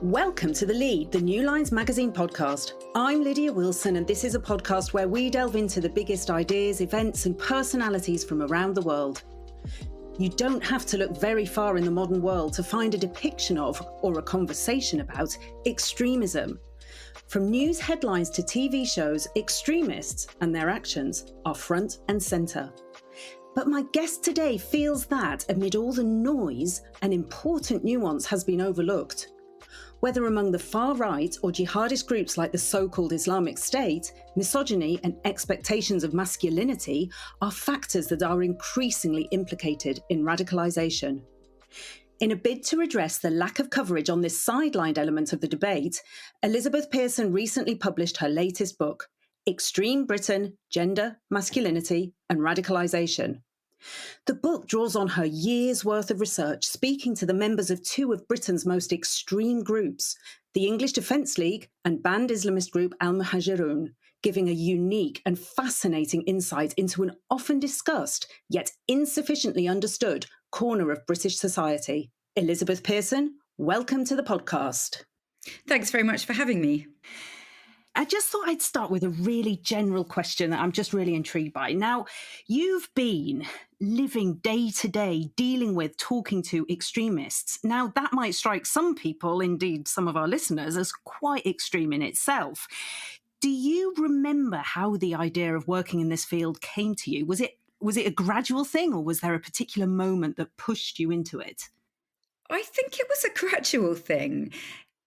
Welcome to The Lead, the New Lines magazine podcast. I'm Lydia Wilson, and this is a podcast where we delve into the biggest ideas, events, and personalities from around the world. You don't have to look very far in the modern world to find a depiction of, or a conversation about, extremism. From news headlines to TV shows, extremists and their actions are front and centre. But my guest today feels that, amid all the noise, an important nuance has been overlooked. Whether among the far-right or jihadist groups like the so-called Islamic State, misogyny and expectations of masculinity are factors that are increasingly implicated in radicalization. In a bid to address the lack of coverage on this sidelined element of the debate, Elizabeth Pearson recently published her latest book, Extreme Britain, Gender, Masculinity and Radicalization. The book draws on her years' worth of research, speaking to the members of two of Britain's most extreme groups, the English Defence League and banned Islamist group Al-Muhajirun, giving a unique and fascinating insight into an often discussed, yet insufficiently understood, corner of British society. Elizabeth Pearson, welcome to the podcast. Thanks very much for having me. I just thought I'd start with a really general question that I'm just really intrigued by. Now, you've been living day to day, dealing with, talking to extremists. Now, that might strike some people, indeed some of our listeners, as quite extreme in itself. Do you remember how the idea of working in this field came to you? Was it a gradual thing, or was there a particular moment that pushed you into it? I think it was a gradual thing.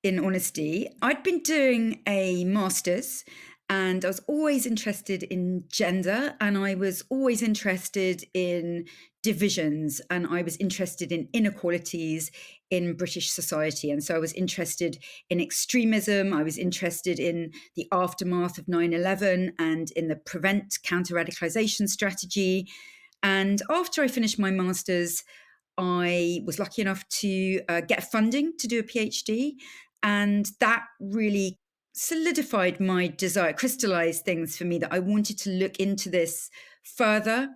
In honesty, I'd been doing a master's and I was always interested in gender, and I was always interested in divisions, and I was interested in inequalities in British society. And so I was interested in extremism. I was interested in the aftermath of 9/11 and in the prevent counter-radicalization strategy. And after I finished my master's, I was lucky enough to get funding to do a PhD. And that really solidified my desire, crystallized things for me, that I wanted to look into this further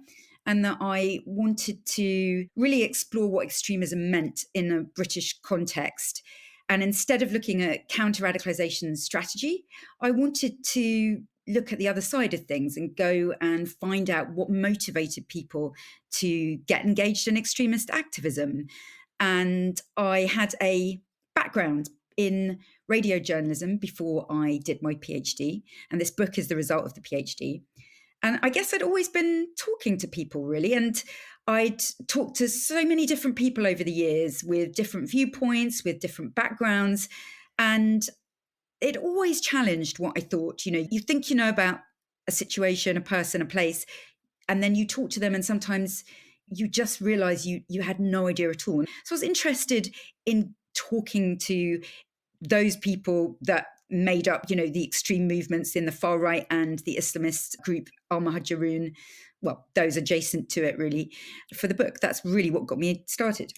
and that I wanted to really explore what extremism meant in a British context. And instead of looking at counter-radicalization strategy, I wanted to look at the other side of things and go and find out what motivated people to get engaged in extremist activism. And I had a background in radio journalism before I did my PhD. And this book is the result of the PhD. And I guess I'd always been talking to people, really. And I'd talked to so many different people over the years with different viewpoints, with different backgrounds. And it always challenged what I thought. You think you know about a situation, a person, a place, and then you talk to them and sometimes you just realize you had no idea at all. So I was interested in talking to those people that made up, the extreme movements in the far right and the Islamist group Al-Muhajirun, well, those adjacent to it, really, for the book. That's really what got me started.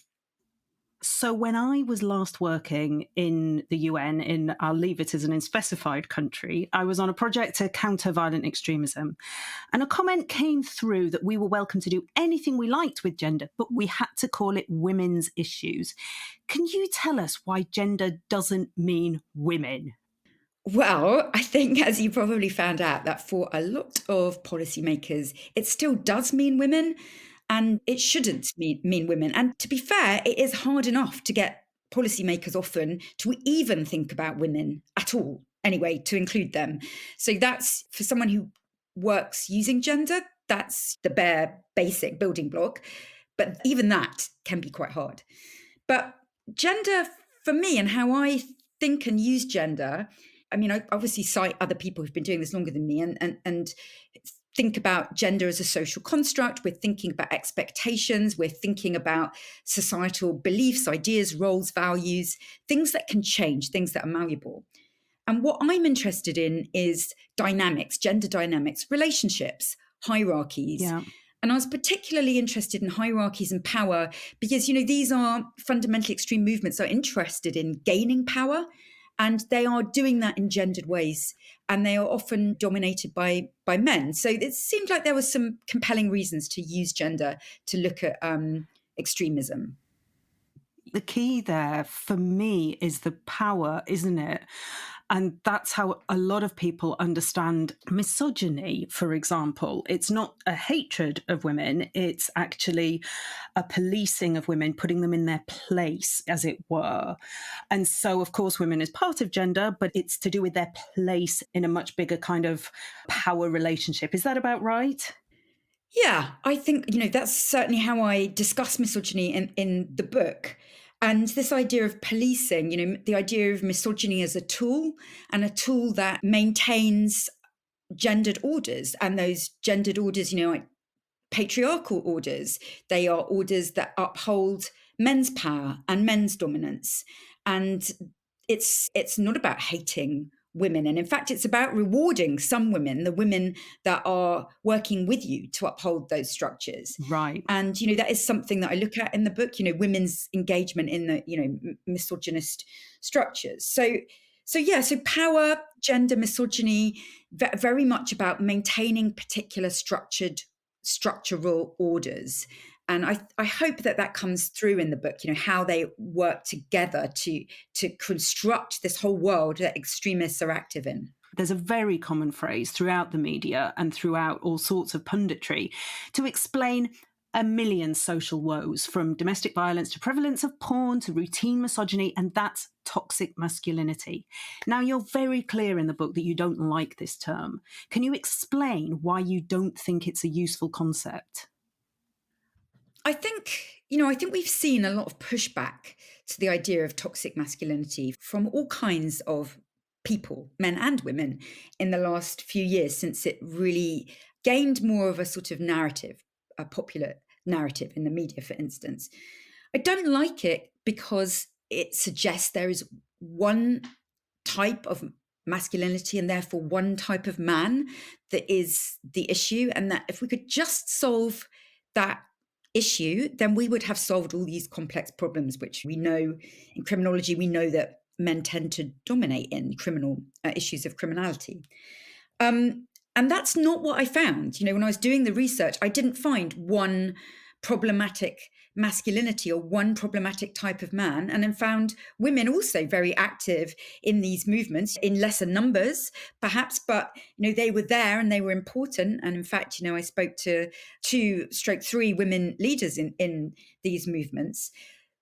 So when I was last working in the UN, I'll leave it as an unspecified country, I was on a project to counter violent extremism. And a comment came through that we were welcome to do anything we liked with gender, but we had to call it women's issues. Can you tell us why gender doesn't mean women? Well, I think, as you probably found out, that for a lot of policymakers, it still does mean women. And it shouldn't mean women. And to be fair, it is hard enough to get policymakers often to even think about women at all, anyway, to include them. So that's, for someone who works using gender, that's the bare basic building block. But even that can be quite hard. But gender, for me, and how I think and use gender, I mean, I obviously cite other people who've been doing this longer than me and think about gender as a social construct. We're thinking about expectations. We're thinking about societal beliefs, ideas, roles, values, things that can change, things that are malleable. And what I'm interested in is dynamics, gender dynamics, relationships, hierarchies. Yeah. And I was particularly interested in hierarchies and power because, these are fundamentally extreme movements that are interested in gaining power. And they are doing that in gendered ways, and they are often dominated by men. So it seemed like there were some compelling reasons to use gender to look at extremism. the key there for me is the power, isn't it? And that's how a lot of people understand misogyny, for example. It's not a hatred of women, it's actually a policing of women, putting them in their place, as it were. And so, of course, women is part of gender, but it's to do with their place in a much bigger kind of power relationship. Is that about right? Yeah, I think, that's certainly how I discuss misogyny in the book. And this idea of policing, the idea of misogyny as a tool, and a tool that maintains gendered orders. And those gendered orders, like patriarchal orders, they are orders that uphold men's power and men's dominance. And it's not about hating women, and in fact it's about rewarding some women, the women that are working with you to uphold those structures. Right. And that is something that I look at in the book, women's engagement in the misogynist structures. So power, gender, misogyny, very much about maintaining particular structural orders. And I hope that comes through in the book, how they work together to construct this whole world that extremists are active in. There's a very common phrase throughout the media and throughout all sorts of punditry to explain a million social woes, from domestic violence to prevalence of porn to routine misogyny, and that's toxic masculinity. Now, you're very clear in the book that you don't like this term. Can you explain why you don't think it's a useful concept? I think we've seen a lot of pushback to the idea of toxic masculinity from all kinds of people, men and women, in the last few years, since it really gained more of a sort of narrative, a popular narrative in the media, for instance. I don't like it because it suggests there is one type of masculinity and therefore one type of man that is the issue, and that if we could just solve that issue, then we would have solved all these complex problems, which we know in criminology, we know that men tend to dominate in criminal issues of criminality. And that's not what I found. When I was doing the research, I didn't find one problematic masculinity or one problematic type of man, and found women also very active in these movements, in lesser numbers perhaps, but they were there and they were important. And in fact, I spoke to 2/3 women leaders in these movements.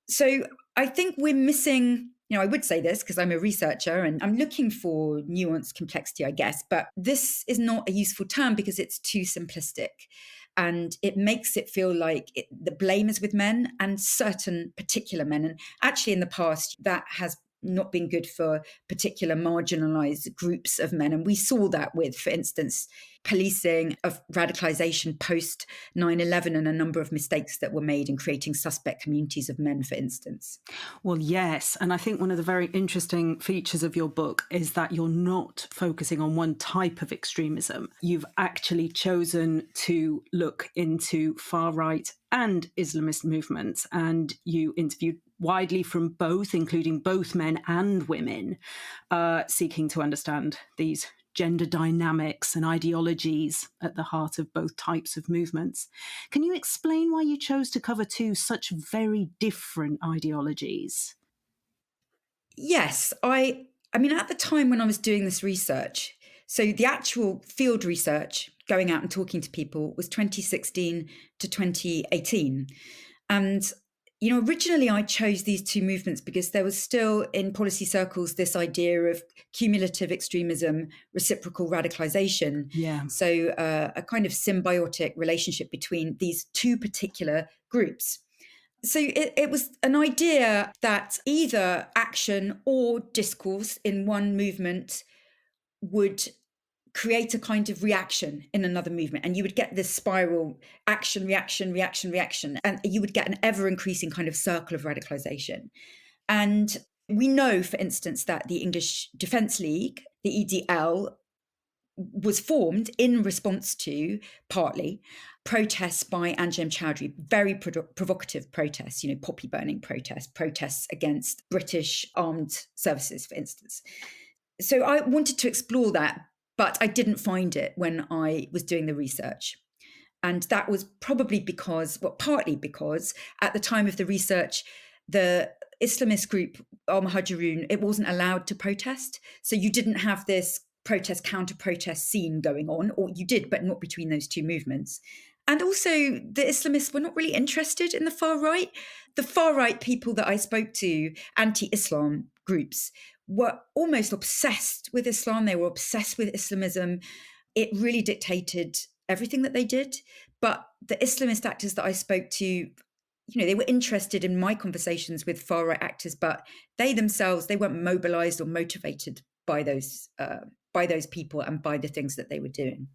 So I think we're missing, I would say this because I'm a researcher and I'm looking for nuance, complexity, I guess, but this is not a useful term because it's too simplistic. And it makes it feel like the blame is with men and certain particular men. And actually in the past, that has not been good for particular marginalized groups of men. And we saw that with, for instance, policing of radicalization post 9/11 and a number of mistakes that were made in creating suspect communities of men, for instance. Well, yes. And I think one of the very interesting features of your book is that you're not focusing on one type of extremism. You've actually chosen to look into far-right and Islamist movements, and you interviewed widely from both, including both men and women, seeking to understand these gender dynamics and ideologies at the heart of both types of movements. Can you explain why you chose to cover two such very different ideologies? Yes, I mean, at the time when I was doing this research, so the actual field research, going out and talking to people, was 2016 to 2018. And originally I chose these two movements because there was still in policy circles this idea of cumulative extremism, reciprocal radicalization. Yeah. So a kind of symbiotic relationship between these two particular groups. So it was an idea that either action or discourse in one movement would create a kind of reaction in another movement, and you would get this spiral: action, reaction, reaction, reaction, and you would get an ever increasing kind of circle of radicalization. And we know, for instance, that the English Defence League, the EDL, was formed in response to, partly, protests by Anjem Choudhury, very provocative protests, poppy burning protests against British armed services, for instance. So I wanted to explore that, but I didn't find it when I was doing the research. And that was probably partly because at the time of the research, the Islamist group, Al Muhajirun, it wasn't allowed to protest. So you didn't have this protest, counter-protest scene going on, or you did, but not between those two movements. And also, the Islamists were not really interested in the far right. The far right people that I spoke to, anti-Islam groups, were almost obsessed with Islam. They were obsessed with Islamism. It really dictated everything that they did. But the Islamist actors that I spoke to, they were interested in my conversations with far right actors, but they themselves, they weren't mobilized or motivated by those people and by the things that they were doing.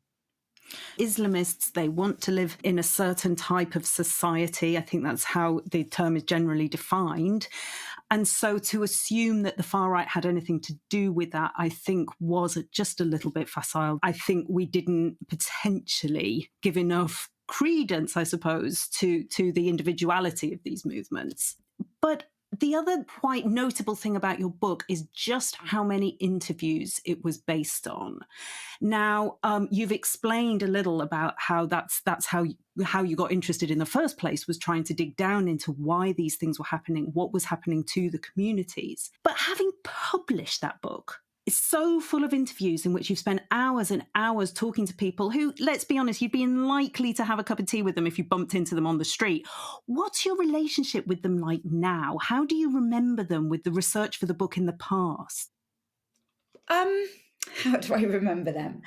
Islamists, they want to live in a certain type of society. I think that's how the term is generally defined. And so to assume that the far right had anything to do with that, I think was just a little bit facile. I think we didn't potentially give enough credence, I suppose, to the individuality of these movements. But the other quite notable thing about your book is just how many interviews it was based on. Now, you've explained a little about how that's how you got interested in the first place, was trying to dig down into why these things were happening, what was happening to the communities. But having published that book, it's so full of interviews in which you've spent hours and hours talking to people who, let's be honest, you'd be unlikely to have a cup of tea with them if you bumped into them on the street. What's your relationship with them like now? How do you remember them with the research for the book in the past? How do I remember them?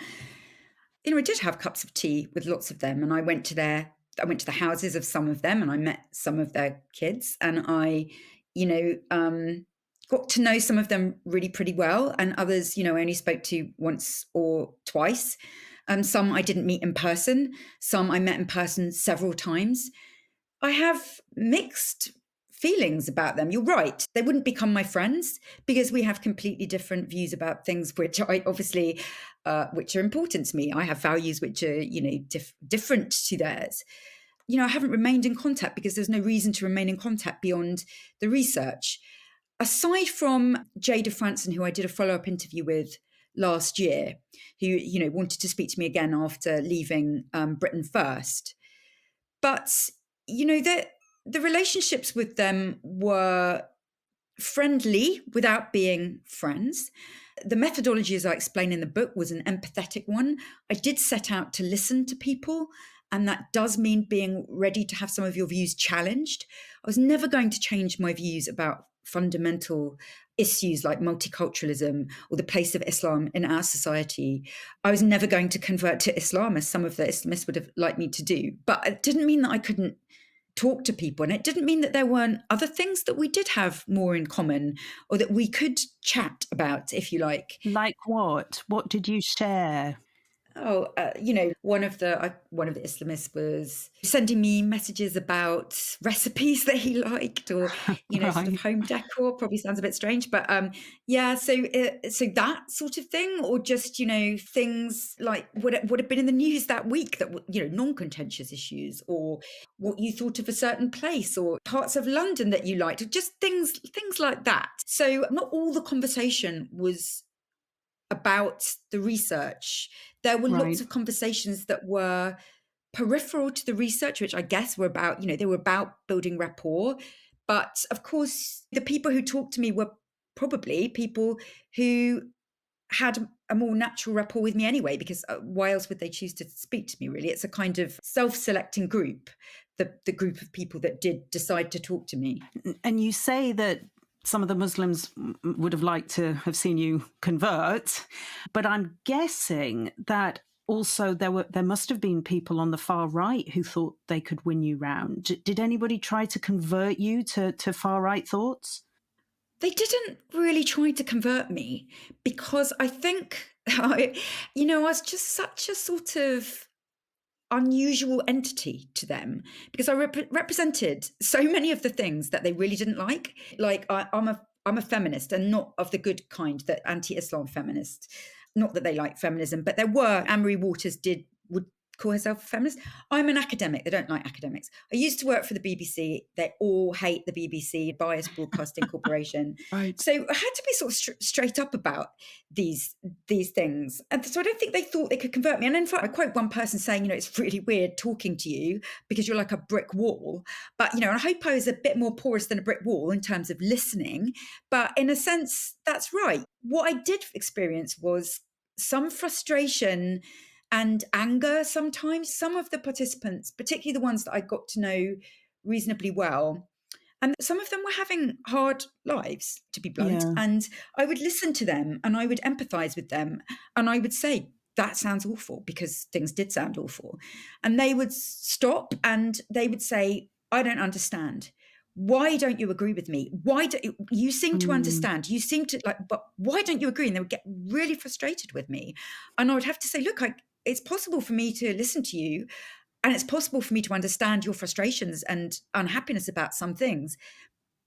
I did have cups of tea with lots of them, and I went to the houses of some of them, and I met some of their kids, and I, got to know some of them really pretty well, and others, I only spoke to once or twice. Some I didn't meet in person. Some I met in person several times. I have mixed feelings about them. You're right. They wouldn't become my friends because we have completely different views about things, which I obviously, which are important to me. I have values which are, different to theirs. I haven't remained in contact because there's no reason to remain in contact beyond the research. Aside from Jada Franson, who I did a follow-up interview with last year, who, wanted to speak to me again after leaving Britain First. But, the relationships with them were friendly without being friends. The methodology, as I explain in the book, was an empathetic one. I did set out to listen to people, and that does mean being ready to have some of your views challenged. I was never going to change my views about fundamental issues like multiculturalism or the place of Islam in our society. I was never going to convert to Islam, as some of the Islamists would have liked me to do. But it didn't mean that I couldn't talk to people, and it didn't mean that there weren't other things that we did have more in common, or that we could chat about, if you like. Like what? What did you share? One of the Islamists was sending me messages about recipes that he liked, or Right. sort of home decor. Probably sounds a bit strange, but so that sort of thing, or just things like what have been in the news that week, that non-contentious issues, or what you thought of a certain place, or parts of London that you liked, or just things like that. So not all the conversation was about the research. There were Right. lots of conversations that were peripheral to the research, which I guess were about, they were about building rapport. But of course, the people who talked to me were probably people who had a more natural rapport with me anyway, because why else would they choose to speak to me, really? It's a kind of self-selecting group, the group of people that did decide to talk to me. And you say that some of the Muslims would have liked to have seen you convert, but I'm guessing that also there must have been people on the far right who thought they could win you round. Did anybody try to convert you to far right thoughts? They didn't really try to convert me, because I think, I was just such a sort of unusual entity to them, because I represented so many of the things that they really didn't like. Like I'm a feminist, and not of the good kind, that anti-Islam feminist. Not that they like feminism, but there were, Anne-Marie Waters would call herself a feminist. I'm an academic. They don't like academics. I used to work for the BBC. They all hate the BBC, Biased Broadcasting Corporation. Right. So I had to be sort of straight up about these things. And so I don't think they thought they could convert me. And in fact, I quote one person saying, it's really weird talking to you because you're like a brick wall. But, and I hope I was a bit more porous than a brick wall in terms of listening. But in a sense, that's right. What I did experience was some frustration and anger sometimes. Some of the participants, particularly the ones that I got to know reasonably well, and some of them were having hard lives, to be blunt. Yeah. And I would listen to them and I would empathize with them. And I would say, that sounds awful, because things did sound awful. And they would stop and they would say, I don't understand. Why don't you agree with me? Why do you seem to understand? You seem to but why don't you agree? And they would get really frustrated with me. And I would have to say, look, it's possible for me to listen to you. And it's possible for me to understand your frustrations and unhappiness about some things,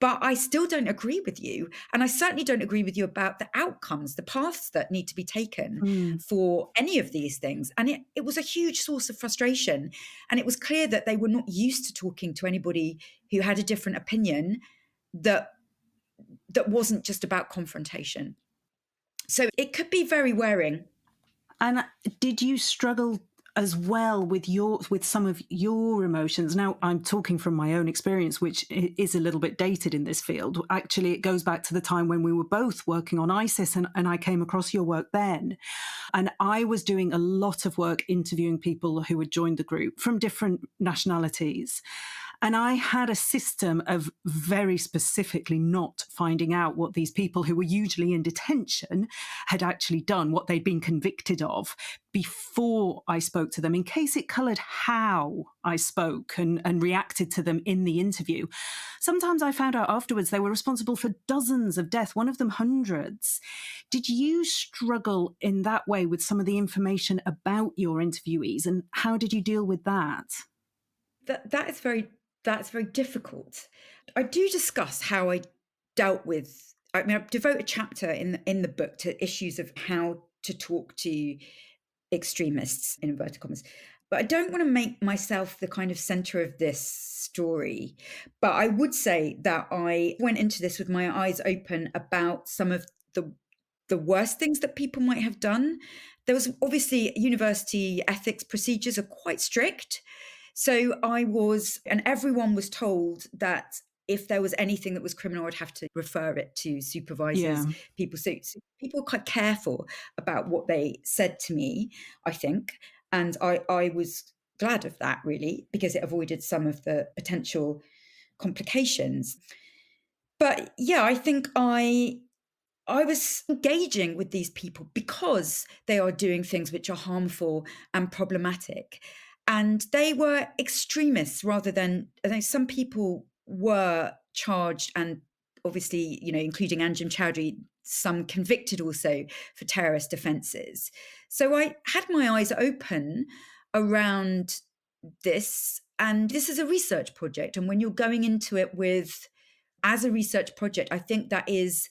but I still don't agree with you. And I certainly don't agree with you about the outcomes, the paths that need to be taken for any of these things. And it was a huge source of frustration. And it was clear that they were not used to talking to anybody who had a different opinion that wasn't just about confrontation. So it could be very wearing. And did you struggle as well with some of your emotions? Now, I'm talking from my own experience, which is a little bit dated in this field. Actually, it goes back to the time when we were both working on ISIS, and I came across your work then. And I was doing a lot of work interviewing people who had joined the group from different nationalities. And I had a system of very specifically not finding out what these people who were usually in detention had actually done, what they'd been convicted of, before I spoke to them, in case it coloured how I spoke and reacted to them in the interview. Sometimes I found out afterwards they were responsible for dozens of deaths, one of them hundreds. Did you struggle in that way with some of the information about your interviewees, and how did you deal with that? That's very difficult. I do discuss how I dealt with. I devote a chapter in the book to issues of how to talk to extremists, in inverted commas. But I don't want to make myself the kind of center of this story. But I would say that I went into this with my eyes open about some of the worst things that people might have done. There was obviously university ethics procedures are quite strict. So and everyone was told that if there was anything that was criminal, I'd have to refer it to supervisors, people. So people were quite careful about what they said to me, I think. And I was glad of that, really, because it avoided some of the potential complications. But yeah, I think I was engaging with these people because they are doing things which are harmful and problematic. And they were extremists rather than, some people were charged, and obviously, including Anjem Choudhury, some convicted also for terrorist offences. So I had my eyes open around this. And this is a research project. And when you're going into it as a research project, I think that is,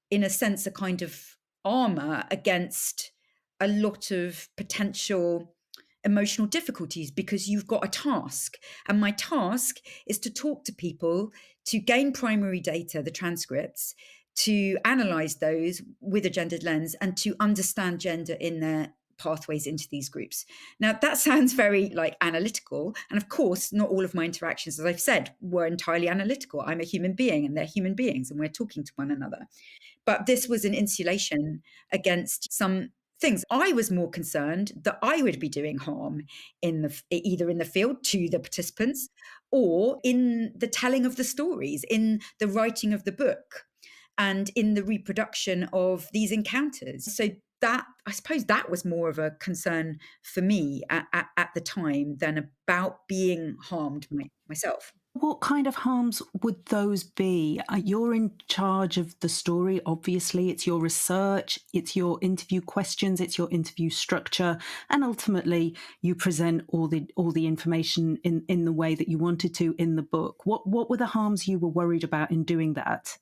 in a sense, a kind of armour against a lot of potential emotional difficulties, because you've got a task. And my task is to talk to people, to gain primary data, the transcripts, to analyse those with a gendered lens, and to understand gender in their pathways into these groups. Now, that sounds very analytical. And of course, not all of my interactions, as I've said, were entirely analytical. I'm a human being and they're human beings and we're talking to one another. But this was an insulation against some things. I was more concerned that I would be doing harm either in the field to the participants or in the telling of the stories, in the writing of the book, and in the reproduction of these encounters. So I suppose that was more of a concern for me at the time than about being harmed myself. What kind of harms would those be? You're in charge of the story, obviously. It's your research, it's your interview questions, it's your interview structure, and ultimately you present all the information in the way that you wanted to in the book. What were the harms you were worried about in doing that?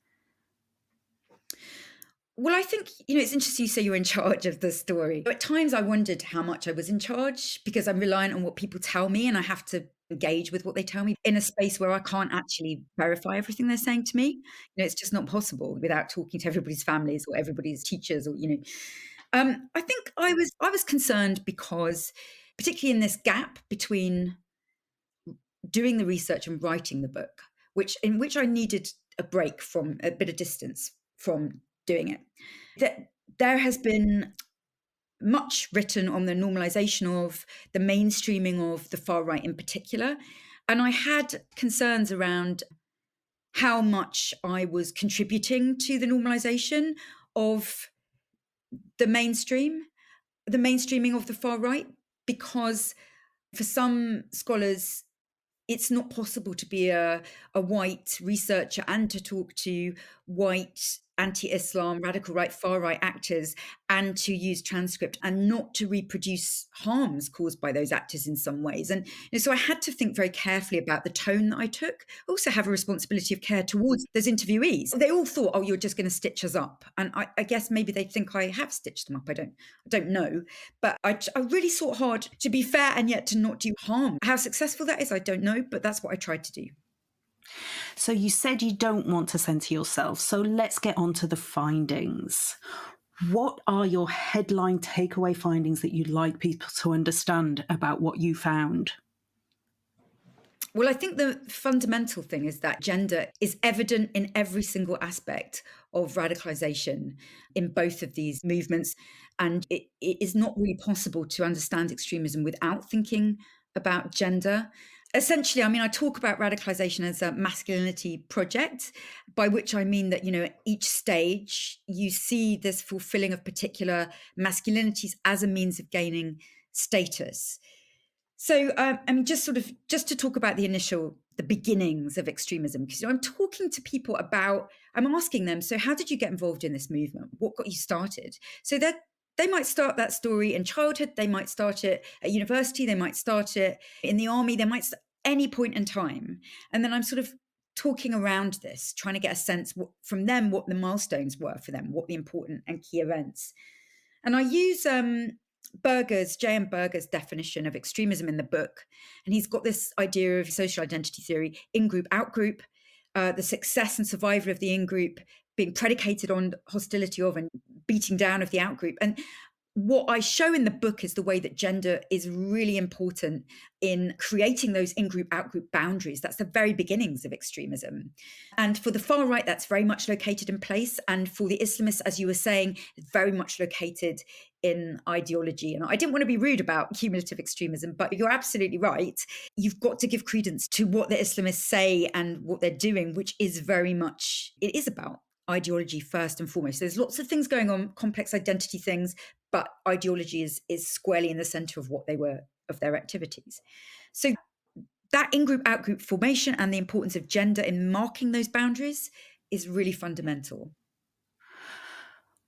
Well, I think, it's interesting you say you're in charge of the story. At times I wondered how much I was in charge because I'm reliant on what people tell me and I have to engage with what they tell me in a space where I can't actually verify everything they're saying to me. It's just not possible without talking to everybody's families or everybody's teachers or. I think I was concerned because particularly in this gap between doing the research and writing the book, in which I needed a break from a bit of distance from doing it. That there has been much written on the normalization of the mainstreaming of the far right in particular. And I had concerns around how much I was contributing to the normalization of the mainstream, the mainstreaming of the far right, because for some scholars, it's not possible to be a white researcher and to talk to white anti-Islam, radical right, far right actors and to use transcript and not to reproduce harms caused by those actors in some ways. And so I had to think very carefully about the tone that I took. I also have a responsibility of care towards those interviewees. They all thought, oh, you're just going to stitch us up. And I guess maybe they think I have stitched them up. I don't know. But I really sought hard to be fair and yet to not do harm. How successful that is, I don't know, but that's what I tried to do. So you said you don't want to censor yourself. So let's get on to the findings. What are your headline takeaway findings that you'd like people to understand about what you found? Well, I think the fundamental thing is that gender is evident in every single aspect of radicalization in both of these movements. And it is not really possible to understand extremism without thinking about gender. Essentially, I talk about radicalization as a masculinity project, by which I mean that, at each stage, you see this fulfilling of particular masculinities as a means of gaining status. So, just to talk about the beginnings of extremism, because I'm talking to people I'm asking them, so how did you get involved in this movement? What got you started? So that they might start that story in childhood, they might start it at university, they might start it in the army, they might start any point in time. And then I'm sort of talking around this, trying to get a sense from them what the milestones were for them, what the important and key events. And I use J.M. Berger's definition of extremism in the book. And he's got this idea of social identity theory, in-group, out-group, the success and survival of the in-group being predicated on hostility of and beating down of the out-group. And what I show in the book is the way that gender is really important in creating those in-group, out-group boundaries. That's the very beginnings of extremism. And for the far right, that's very much located in place. And for the Islamists, as you were saying, it's very much located in ideology. And I didn't want to be rude about cumulative extremism, but you're absolutely right. You've got to give credence to what the Islamists say and what they're doing, which is very much, it is about ideology first and foremost. There's lots of things going on, complex identity things, but ideology is squarely in the center of of their activities. So that in-group, out-group formation and the importance of gender in marking those boundaries is really fundamental.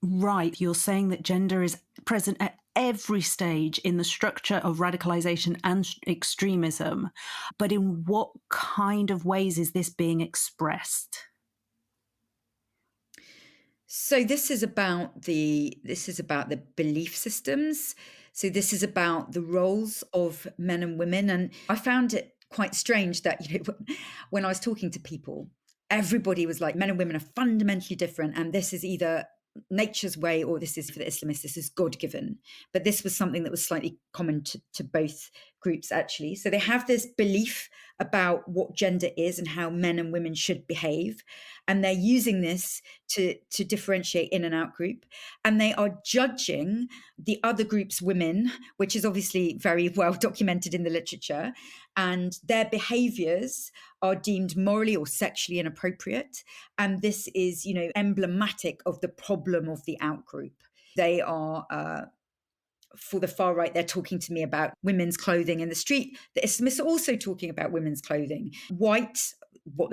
Right. You're saying that gender is present at every stage in the structure of radicalization and extremism. But in what kind of ways is this being expressed? So this is about the belief systems. So this is about the roles of men and women. And I found it quite strange that when I was talking to people, everybody was like, men and women are fundamentally different, and this is either nature's way or this is, for the Islamists, this is God-given. But this was something that was slightly common to both groups, actually. So they have this belief about what gender is and how men and women should behave, and they're using this to differentiate in and out group, and they are judging the other group's women, which is obviously very well documented in the literature, and their behaviors are deemed morally or sexually inappropriate. And this is, emblematic of the problem of the out group. They are, for the far right, they're talking to me about women's clothing in the street. The Islamists are also talking about women's clothing. White, what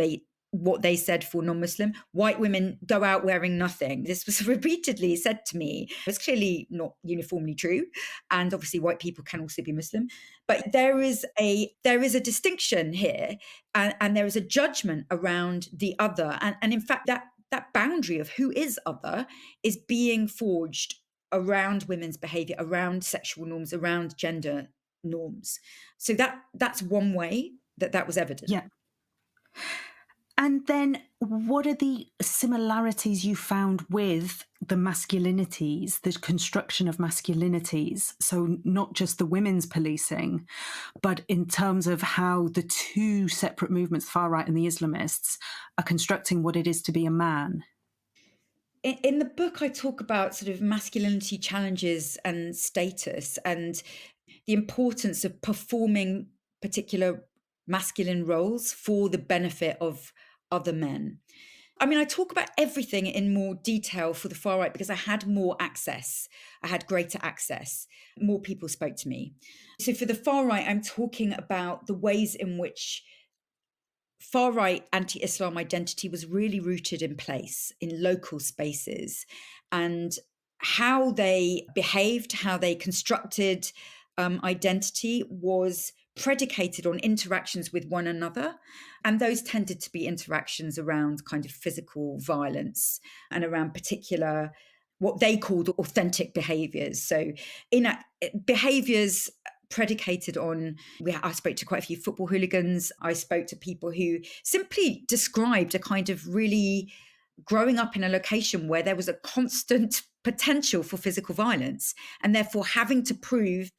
they said for non-Muslim, white women go out wearing nothing. This was repeatedly said to me. It's clearly not uniformly true. And obviously white people can also be Muslim. But there is a distinction here, and there is a judgment around the other. And in fact, that that boundary of who is other is being forged around women's behavior, around sexual norms, around gender norms. So that's one way that was evident. Yeah. And then what are the similarities you found with the masculinities, the construction of masculinities? So not just the women's policing, but in terms of how the two separate movements, far right and the Islamists, are constructing what it is to be a man. In the book, I talk about sort of masculinity challenges and status and the importance of performing particular masculine roles for the benefit of other men. I mean, I talk about everything in more detail for the far right because I had more access. I had greater access. More people spoke to me. So for the far right, I'm talking about the ways in which far right anti Islam identity was really rooted in place in local spaces and how they behaved, how they constructed identity was predicated on interactions with one another. And those tended to be interactions around kind of physical violence and around particular, what they called authentic behaviors. So, behaviors predicated on, I spoke to quite a few football hooligans. I spoke to people who simply described a kind of really growing up in a location where there was a constant potential for physical violence, and therefore having to project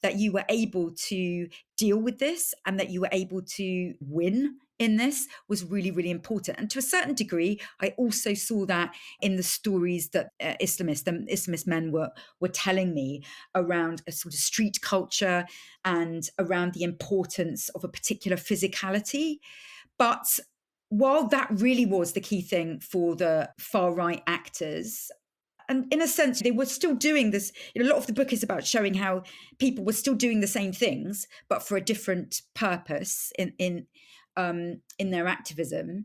that you were able to deal with this and that you were able to win in this was really, really important. And to a certain degree, I also saw that in the stories that Islamist men were telling me around a sort of street culture and around the importance of a particular physicality. But while that really was the key thing for the far right actors, and in a sense, they were still doing this. A lot of the book is about showing how people were still doing the same things, but for a different purpose in their activism.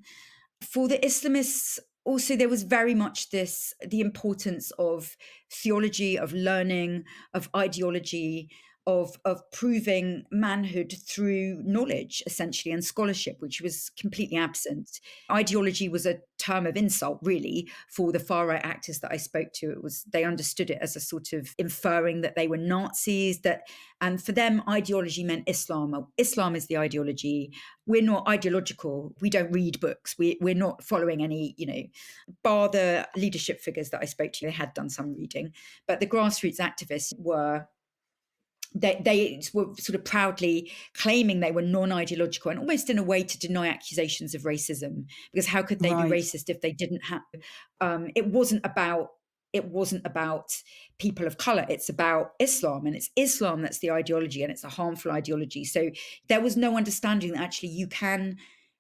For the Islamists, also, there was very much the importance of theology, of learning, of ideology, of proving manhood through knowledge, essentially, and scholarship, which was completely absent. Ideology was a term of insult, really, for the far right actors that I spoke to. They understood it as a sort of inferring that they were Nazis, and for them, ideology meant Islam. Islam is the ideology. We're not ideological. We don't read books. We're not following any, bar the leadership figures that I spoke to. They had done some reading, but the grassroots activists were. They were sort of proudly claiming they were non-ideological and almost in a way to deny accusations of racism, because how could they be racist if they didn't have? It wasn't about people of color. It's about Islam, and it's Islam that's the ideology, and it's a harmful ideology. So there was no understanding that actually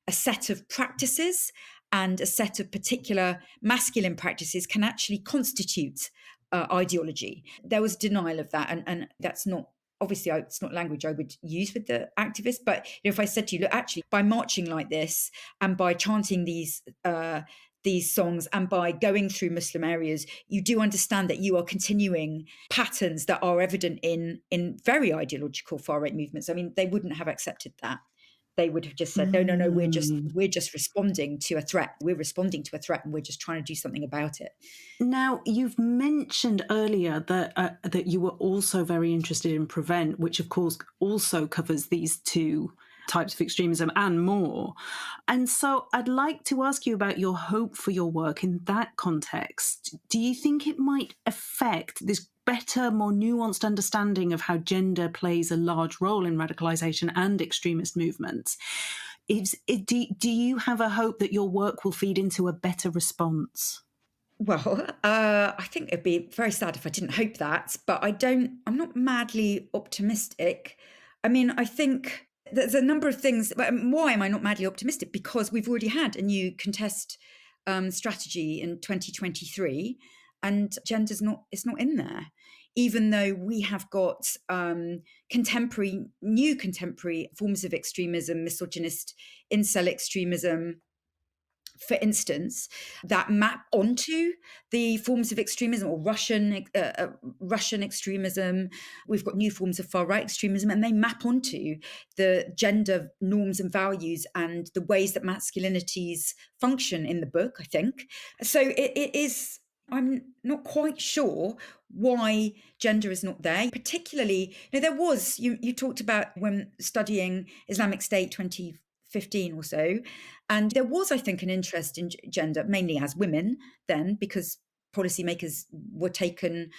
a set of practices and a set of particular masculine practices can actually constitute ideology. There was denial of that, and that's not. Obviously, it's not language I would use with the activists, but if I said to you, look, actually, by marching like this and by chanting these songs and by going through Muslim areas, you do understand that you are continuing patterns that are evident in very ideological far right movements. I mean, they wouldn't have accepted that. They would have just said, no, we're just responding to a threat. We're responding to a threat, and we're just trying to do something about it. Now, you've mentioned earlier that you were also very interested in Prevent, which of course also covers these two types of extremism and more. And so I'd like to ask you about your hope for your work in that context. Do you think it might affect this better, more nuanced understanding of how gender plays a large role in radicalization and extremist movements? Do you have a hope that your work will feed into a better response? Well, I think it'd be very sad if I didn't hope that, but I'm not madly optimistic. I mean, I think there's a number of things. Why am I not madly optimistic? Because we've already had a new contest strategy in 2023, and gender's not in there, even though we have got new contemporary forms of extremism, misogynist incel extremism, for instance, that map onto the forms of extremism or Russian extremism. We've got new forms of far right extremism, and they map onto the gender norms and values and the ways that masculinities function in the book, I think. So it is. I'm not quite sure why gender is not there. Particularly, there was, you talked about when studying Islamic State 2015 or so, and there was, I think, an interest in gender, mainly as women then, because policymakers were taken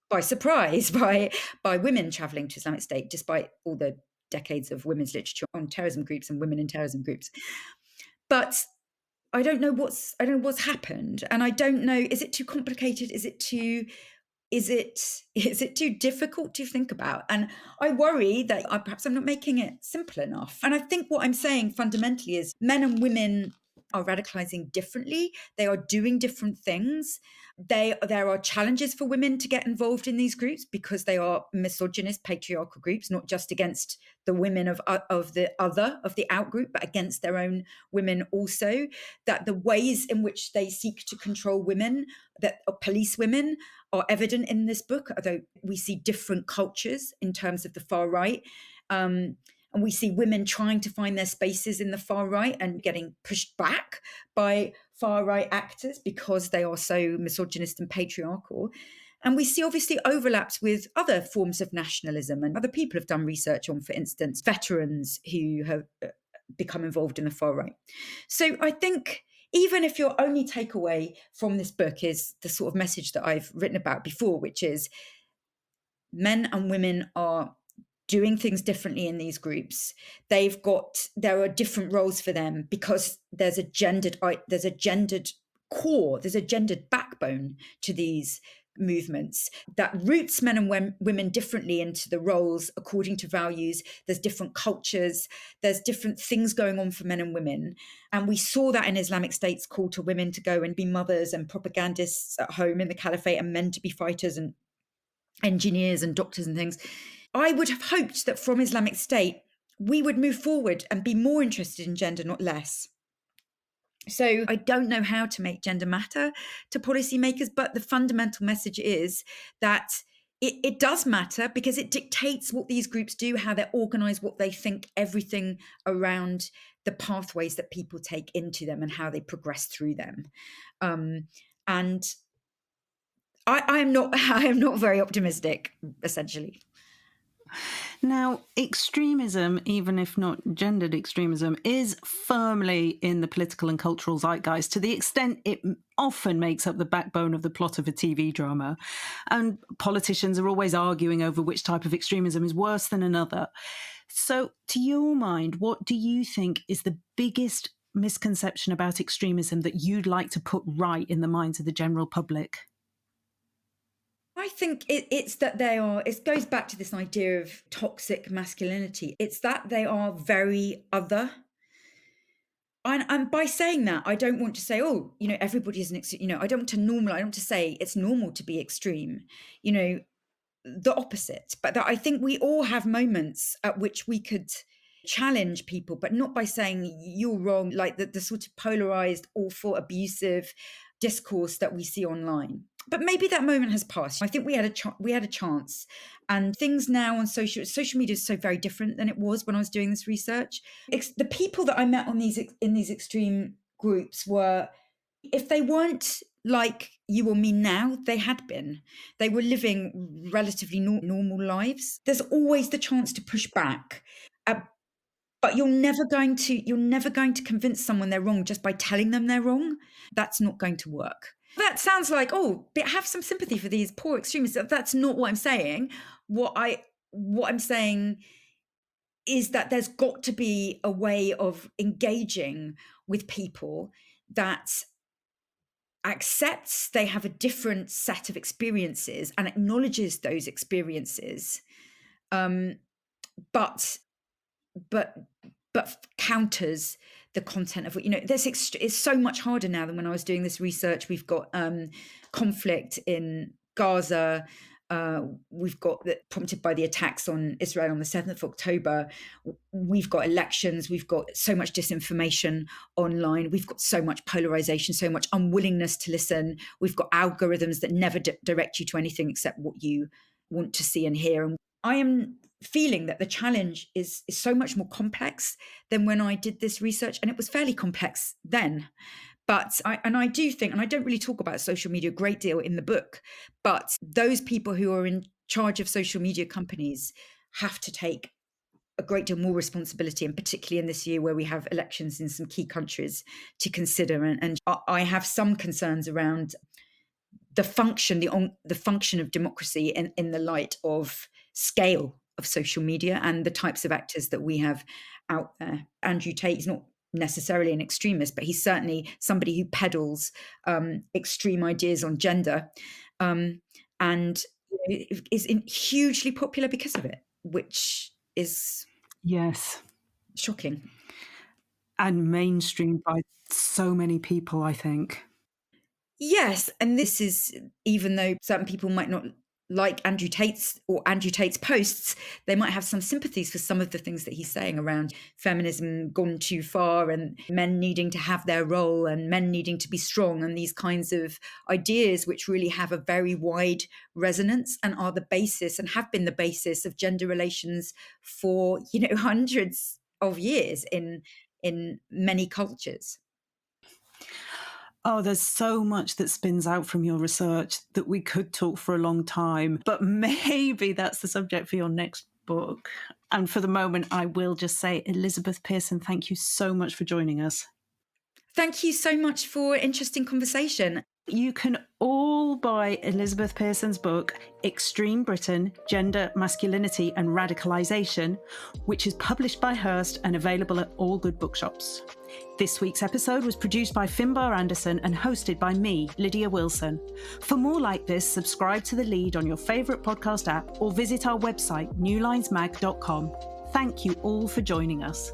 by surprise by women travelling to Islamic State, despite all the decades of women's literature on terrorism groups and women in terrorism groups. But I don't know what's happened, and I don't know. Is it too complicated? Is it too difficult to think about? And I worry that perhaps I'm not making it simple enough. And I think what I'm saying fundamentally is men and women are radicalizing differently. They are doing different things. There are challenges for women to get involved in these groups because they are misogynist, patriarchal groups, not just against the women of the out group, but against their own women also. That the ways in which they seek to control women, that police women, are evident in this book, although we see different cultures in terms of the far right. And we see women trying to find their spaces in the far right and getting pushed back by far right actors because they are so misogynist and patriarchal. And we see obviously overlaps with other forms of nationalism, and other people have done research on, for instance, veterans who have become involved in the far right. So I think even if your only takeaway from this book is the sort of message that I've written about before, which is men and women are doing things differently in these groups. There are different roles for them because there's a gendered core, there's a gendered backbone to these movements that roots men and women differently into the roles according to values. There's different cultures, there's different things going on for men and women. And we saw that in Islamic State's call to women to go and be mothers and propagandists at home in the caliphate, and men to be fighters and engineers and doctors and things. I would have hoped that from Islamic State, we would move forward and be more interested in gender, not less. So I don't know how to make gender matter to policymakers, but the fundamental message is that it does matter because it dictates what these groups do, how they're organized, what they think, everything around the pathways that people take into them and how they progress through them. And I am not very optimistic, essentially. Now, extremism, even if not gendered extremism, is firmly in the political and cultural zeitgeist to the extent it often makes up the backbone of the plot of a TV drama. And politicians are always arguing over which type of extremism is worse than another. So, to your mind, what do you think is the biggest misconception about extremism that you'd like to put right in the minds of the general public? I think it's that it goes back to this idea of toxic masculinity. It's that they are very other. And by saying that, I don't want to say, everybody is I don't want to normalize, I don't want to say it's normal to be extreme, the opposite. But that I think we all have moments at which we could challenge people, but not by saying you're wrong, like the sort of polarized, awful, abusive discourse that we see online. But maybe that moment has passed. I think we had a chance, and things now on social media is so very different than it was when I was doing this research. The people that I met in these extreme groups were, if they weren't like you or me now, they were living relatively normal lives. There's always the chance to push back. But you're never going to convince someone they're wrong just by telling them they're wrong. That's not going to work. That sounds like, but have some sympathy for these poor extremists. That's not what I'm saying. What I'm saying is that there's got to be a way of engaging with people that accepts they have a different set of experiences and acknowledges those experiences, but counters the content of what this is so much harder now than when I was doing this research. We've got conflict in Gaza, We've got that prompted by the attacks on Israel on the 7th of October. We've got elections. We've got so much disinformation online. We've got so much polarization, so much unwillingness to listen. We've got algorithms that never direct you to anything except what you want to see and hear. And I am feeling that the challenge is so much more complex than when I did this research. And it was fairly complex then. But I do think, and I don't really talk about social media a great deal in the book, but those people who are in charge of social media companies have to take a great deal more responsibility, and particularly in this year where we have elections in some key countries to consider. And I have some concerns around the function of democracy in the light of scale of social media and the types of actors that we have out there. Andrew Tate is not necessarily an extremist, but he's certainly somebody who peddles extreme ideas on gender, and is hugely popular because of it, which is shocking and mainstreamed by so many people, I think. Yes, and this is, even though certain people might not like Andrew Tate's posts, they might have some sympathies for some of the things that he's saying around feminism gone too far and men needing to have their role and men needing to be strong, and these kinds of ideas which really have a very wide resonance and are the basis and have been the basis of gender relations for, hundreds of years in many cultures. Oh, there's so much that spins out from your research that we could talk for a long time, but maybe that's the subject for your next book. And for the moment, I will just say, Elizabeth Pearson, thank you so much for joining us. Thank you so much for an interesting conversation. You can all buy Elizabeth Pearson's book, Extreme Britain, Gender, Masculinity and Radicalization, which is published by Hurst and available at all good bookshops. This week's episode was produced by Finbar Anderson and hosted by me, Lydia Wilson. For more like this, subscribe to The Lead on your favourite podcast app or visit our website, newlinesmag.com. Thank you all for joining us.